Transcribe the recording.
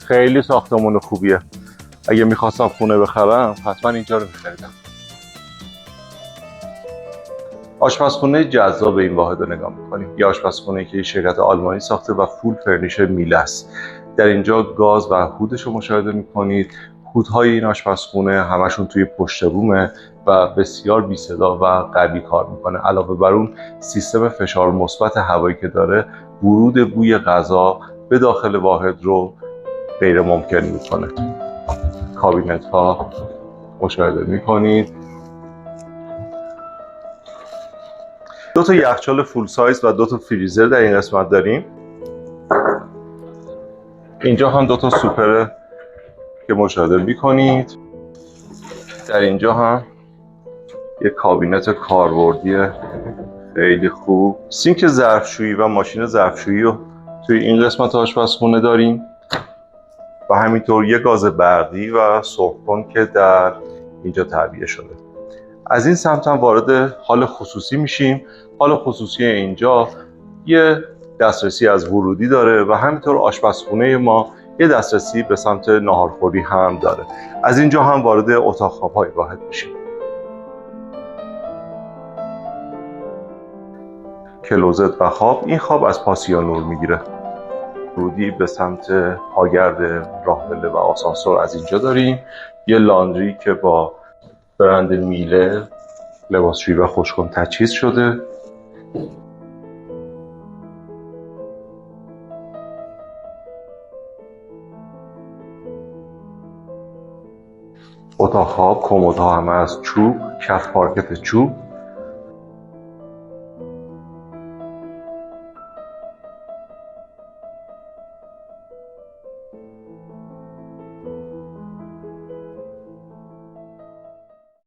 خیلی ساختمون خوبیه. اگه میخواستم خونه بخرم حتما اینجا رو میخریدم. آشپزخونه جذاب این واحد رو نگاه میکنیم. یه آشپزخونه که یه شرکت آلمانی ساخته و فول فرنیش میله است. در اینجا گاز و هودش رو مشاهده میکنید. هودهای این آشپزخونه همشون توی پشت بومه و بسیار بی صدا و قوی کار میکنه. علاوه بر اون سیستم فشار مثبت هوایی که داره ورود بوی غذا به داخل واحد رو غیر ممکن میکنه. کابینت ها مشاهده میکنید. دو تا یخچال فول سایز و دو تا فریزر در این قسمت داریم. اینجا هم دو تا سوپر که مشاهده میکنید. در اینجا هم یک کابینت کاربردی خیلی خوب. سینک ظرفشویی و ماشین ظرفشویی رو توی این قسمت آشپزخونه داریم و همینطور یک گاز برقی و سرخ‌کن که در اینجا تعبیه شده. از این سمت هم وارد حال خصوصی میشیم. حال خصوصی اینجا یه دسترسی از ورودی داره و همینطور آشپزخونه ما یه دسترسی به سمت ناهارخوری هم داره. از اینجا هم وارد اتاق خواب‌های واحد میشیم. کلوزت و خواب. این خواب از پاسیا نور میگیره. ورودی به سمت پاگرد راهپله و آسانسور از اینجا داریم. یه لاندری که با برند میله لباسشویی و خشک‌کن تجهیز شده. اتاق خواب کمدها همه از چوب، کف پارکت چوب.